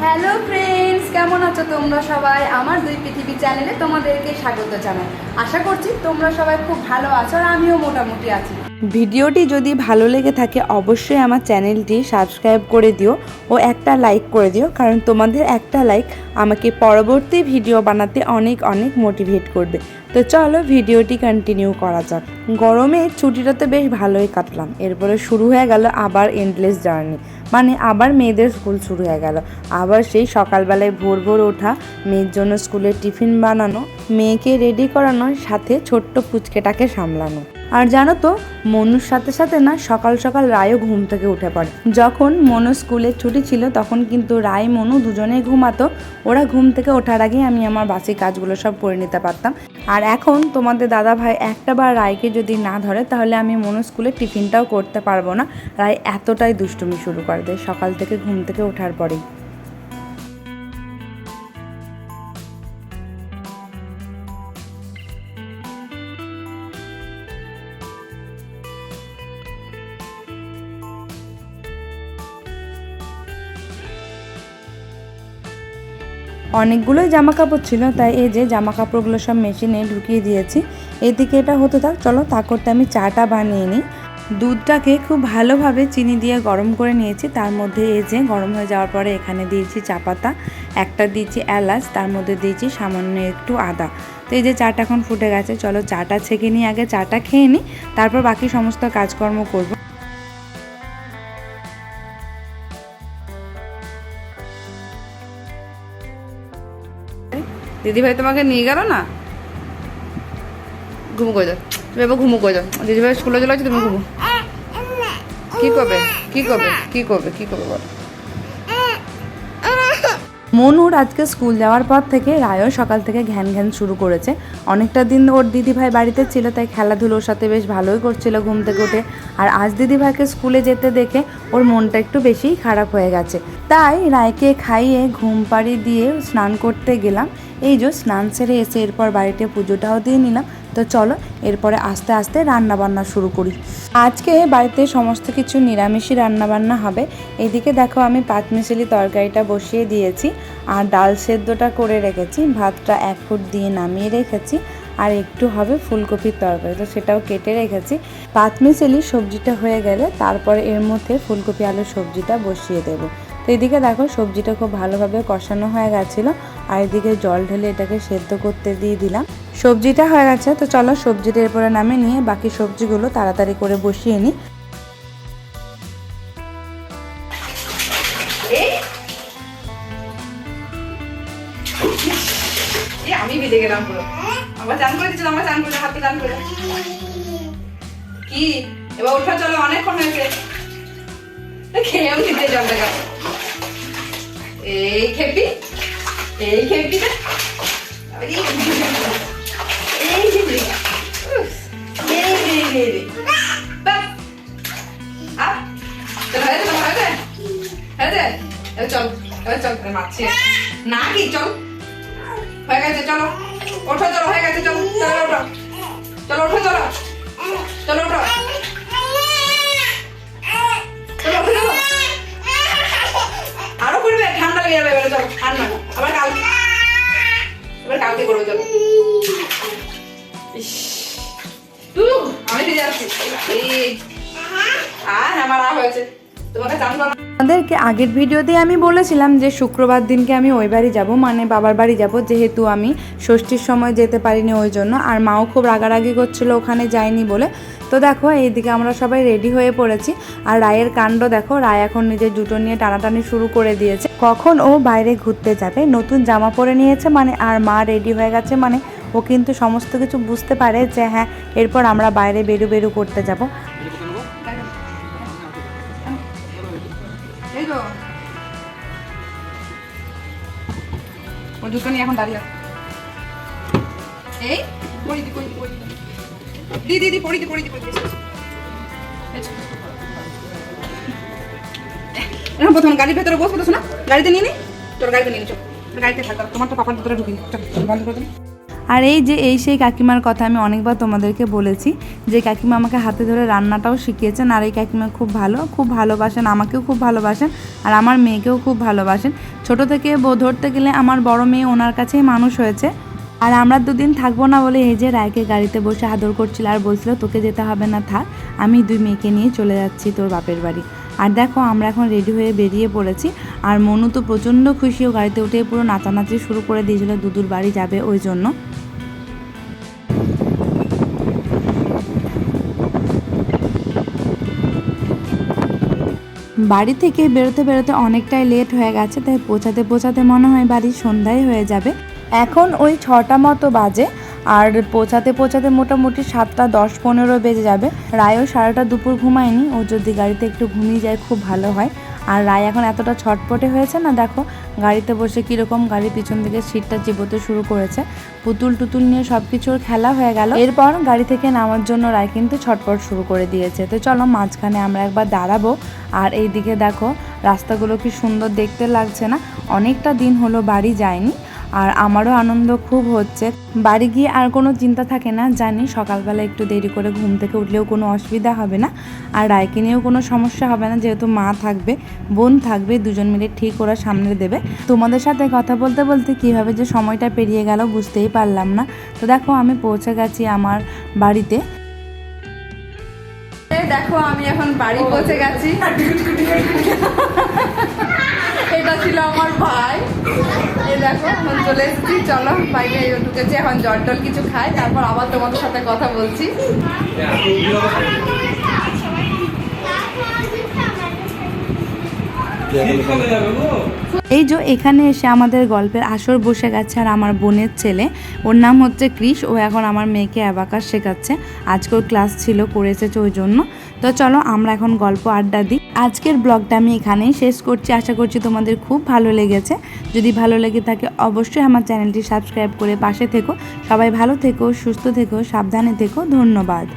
Hello friends, কেমন আছো তোমরা সবাই? আমার দুই পৃথিবী চ্যানেলে তোমাদেরকে স্বাগত জানাই। আশা করছি তোমরা সবাই খুব ভালো আছো আর আমিও মোটামুটি আছি। ভিডিওটি যদি ভালো লেগে থাকে অবশ্যই আমার চ্যানেলটি সাবস্ক্রাইব করে দিও ও একটা লাইক করে দিও, কারণ তোমাদের একটা লাইক আমাকে পরবর্তী ভিডিও বানাতে অনেক অনেক মোটিভেট করবে। তো চলো ভিডিওটি কন্টিনিউ করা যাক। গরমে ছুটিটা তো বেশ ভালোই কাটলাম, এরপরে শুরু হয়ে গেল আবার এন্ডলেস জার্নি, মানে আবার মেয়েদের স্কুল শুরু হয়ে গেল। আবার সেই সকালবেলায় ভোর ভোর ওঠা, মেয়ের জন্য স্কুলের টিফিন বানানো, মেয়েকে রেডি করানোর সাথে ছোট্ট পুচকেটাকে সামলানো। আর জানো তো, মনুর সাথে সাথে না সকাল সকাল রায়ও ঘুম থেকে উঠে পড়ে। যখন মনু স্কুলের ছুটি ছিল তখন কিন্তু রায় মনু দুজনেই ঘুমাতো। ওরা ঘুম থেকে ওঠার আগেই আমি আমার বাসি কাজগুলো সব করে নিতে পারতাম। আর এখন তোমাদের দাদা ভাই একটা বার রায়কে যদি না ধরে তাহলে আমি মনু স্কুলের টিফিনটাও করতে পারবো না। রায় এতটাই দুষ্টুমি শুরু করে দেয় সকাল থেকে ঘুম থেকে ওঠার পরেই। অনেকগুলোই জামা কাপড় ছিল, তাই এই যে জামা কাপড়গুলো সব মেশিনে ঢুকিয়ে দিয়েছি। এদিকে এটা হতে থাক, চলো তা করতে আমি চাটা বানিয়ে নিই। দুধটাকে খুব ভালোভাবে চিনি দিয়ে গরম করে নিয়েছি। তার মধ্যে এই যে গরম হয়ে যাওয়ার পরে এখানে দিয়েছি চা পাতা, একটা দিয়েছি এলাচ, তার মধ্যে দিয়েছি সামান্য একটু আদা। তো এই যে চাটা এখন ফুটে গেছে, চলো চাটা ছেঁকে নিই, আগে চাটা খেয়ে নিই, তারপর বাকি সমস্ত কাজকর্ম করব। দিদিভাই তোমাকে নিয়ে গেল না, ঘুমু করে দাও, তুমি এবার ঘুমু করে দাও। দিদিভাই স্কুলে চলে আছে, তুমি ঘুমু। কি করবে কি করবে কি করবে কি করবে বলো। মনুর আজকে স্কুল যাওয়ার পর থেকে রায়ও সকাল থেকে ঘ্যান ঘ্যান শুরু করেছে। অনেকটা দিন ওর দিদিভাই বাড়িতে ছিল, তাই খেলাধুলোর সাথে বেশ ভালোই করছিল ঘুম থেকে উঠে। আর আজ দিদিভাইকে স্কুলে যেতে দেখে ওর মনটা একটু বেশিই খারাপ হয়ে গেছে। তাই রায়কে খাইয়ে ঘুম পাড়ি দিয়ে স্নান করতে গেলাম। এই যে স্নান সেরে এসে এরপর বাড়িতে পুজোটাও দিয়ে নিলাম। তো চলো এরপরে আস্তে আস্তে রান্না বান্না শুরু করি। আজকে বাড়িতে সমস্ত কিছু নিরামিষই রান্নাবান্না হবে। এদিকে দেখো আমি পাঁচমিশালি তরকারিটা বসিয়ে দিয়েছি আর ডাল সেদ্ধটা করে রেখেছি, ভাতটা 1 ফুট দিয়ে নামিয়ে রেখেছি, আর একটু হবে ফুলকপির তরকারি, তো সেটাও কেটে রেখেছি। পাঁচমিশালি সবজিটা হয়ে গেলে তারপরে এর মধ্যে ফুলকপি আলুর সবজিটা বসিয়ে দেবো। তো এদিকে দেখো সবজিটা খুব ভালোভাবে কষানো হয়ে গেছিলো, আর এদিকে জল ঢেলে এটাকে সেদ্ধ করতে দিয়ে দিলাম। সবজিটা হয়ে গেছে, তো চলো সবজিটা এরপরে নামিয়ে নিয়ে বাকি সবজিগুলো তাড়াতাড়ি করে বসিয়ে নিই। আমি ভিজে গেলাম পুরো, আবার চান করে দিচ্ছিলাম, আমার চান করে হাতে চান করে কি এবার ওঠা, চলো অনেকক্ষণ হয়েছে, খেয়েও দিতে জল দেখা। এই খেপি এই খেপিটা না কি চল হয়ে গেছে, চলো ওঠো, চলো হয়ে গেছে, চলো চলো ওঠো, চলো ওঠো, চলো চলো ওঠো, চলো ওঠো, চলো আরো করবে, ঠান্ডা লেগে যাবে এবারে, চলো ঠান্ডা আবার কালকে, এবার কালকে করবো, চলো। আমি ফিরে যাচ্ছি আর আমার হয়েছে তোমাকে চান করা। আমাদেরকে আগের ভিডিওতে আমি বলেছিলাম যে শুক্রবার দিনকে আমি ওই বাড়ি যাব, মানে বাবার বাড়ি যাব, যেহেতু আমি ষষ্ঠীর সময় যেতে পারিনি ওই জন্য। আর মাও খুব রাগারাগি করছিল ওখানে যায়নি বলে। তো দেখো এইদিকে আমরা সবাই রেডি হয়ে পড়েছি। আর রায়ের কাণ্ড দেখো, রায় এখন নিজের জুতো নিয়ে টানাটানি শুরু করে দিয়েছে, কখন ও বাইরে ঘুরতে যাবে। নতুন জামা পরে নিয়েছে মানে, আর মা রেডি হয়ে গেছে মানে ও কিন্তু সমস্ত কিছু বুঝতে পারে যে হ্যাঁ এরপর আমরা বাইরে বেরু বেরু করতে যাব। ও জুতো নিয়ে এখন দাঁড়িয়ে এই দিদি পড়িতে প্রথম গাড়ির ভেতরে বসবো তো, শোনা গাড়িতে নিয়ে নি, তোর গাড়িতে নিয়ে চল, গাড়িতে থাক, তোমার তো পাপার ভেতরে ঢুকিনি, চল বন্ধ করে দিন। আর এই সেই কাকিমার কথা আমি অনেকবার তোমাদেরকে বলেছি, যে কাকিমা আমাকে হাতে ধরে রান্নাটাও শিখিয়েছেন। আর এই কাকিমা খুব ভালোবাসেন, আমাকেও খুব ভালোবাসেন, আর আমার মেয়েকেও খুব ভালোবাসেন। ছোট থেকে ধরতে গেলে আমার বড় মেয়ে ওনার কাছেই মানুষ হয়েছে। আর আমরা দুদিন থাকবো না বলে এই যে রায়কে গাড়িতে বসে আদর করছিল আর বলছিল তোকে যেতে হবে না, থাক, আমি 2 মেয়েকে নিয়ে চলে যাচ্ছি তোর বাপের বাড়ি। আর দেখো আমরা এখন রেডি হয়ে বেরিয়ে পড়েছি। আর মনু তো প্রচণ্ড খুশি, ও গাড়িতে উঠে পুরো নাচানাচি শুরু করে দিয়েছিল দুদুর বাড়ি যাবে ওই জন্য। বাড়ি থেকে বেরোতে অনেকটাই লেট হয়ে গেছে, তাই পৌঁছাতে মনে হয় বাড়ির সন্ধ্যায় হয়ে যাবে। এখন ওই 6টা মতো বাজে, আর পৌঁছাতে মোটামুটি 7:10-15 বেজে যাবে। রায়ও সারাটা দুপুর ঘুমায়নি, ও যদি গাড়িতে একটু ঘুমিয়ে যায় খুব ভালো হয়। আর রায় এখন এতটা ছটপটে হয়েছে না, দেখো গাড়িতে বসে কীরকম গাড়ির পিছন দিকে সিটটা চিবোতে শুরু করেছে। পুতুল টুতুল নিয়ে সব কিছুর খেলা হয়ে গেল। এরপর গাড়ি থেকে নামার জন্য রায় কিন্তু ছটপট শুরু করে দিয়েছে। তো চলো মাঝখানে আমরা একবার দাঁড়াবো। আর এই দিকে দেখো রাস্তাগুলো কি সুন্দর দেখতে লাগছে না? অনেকটা দিন হলো বাড়ি যায়নি, আর আমারও আনন্দ খুব হচ্ছে। বাড়ি গিয়ে আর কোনো চিন্তা থাকে না, জানি সকালবেলা একটু দেরি করে ঘুম থেকে উঠলেও কোনো অসুবিধা হবে না, আর রায়কে নিয়েও কোনো সমস্যা হবে না, যেহেতু মা থাকবে, বোন থাকবে, দুজন মিলে ঠিক ওরা সামনে দেবে। তোমাদের সাথে কথা বলতে বলতে কীভাবে যে সময়টা পেরিয়ে গেল বুঝতেই পারলাম না। তো দেখো আমি পৌঁছে গেছি আমার বাড়িতে। দেখো আমি এখন বাড়ি পৌঁছে গেছি। এটা ছিল আমার ভাই। এই দেখো এখন চলে এসেছি, চলো বাইরে ঢুকেছি, এখন জল টল কিছু খাই, তারপর আবার তোমাদের সাথে কথা বলছি। এই যে এখানে এসে আমাদের গল্পের আসর বসে গেছে। আর আমার বোনের ছেলে, ওর নাম হচ্ছে ক্রিস, ও এখন আমার মেয়েকে অ্যাবাকাস শেখাচ্ছে। আজকের ক্লাস ছিল, করে এসেছে ওই জন্য। তো চলো আমরা এখন গল্প আড্ডা দিই। আজকের ব্লগটা আমি এখানেই শেষ করছি। আশা করছি তোমাদের খুব ভালো লেগেছে। যদি ভালো লেগে থাকে অবশ্যই আমার চ্যানেলটি সাবস্ক্রাইব করে পাশে থেকো। সবাই ভালো থেকো, সুস্থ থেকো, সাবধানে থেকো। ধন্যবাদ।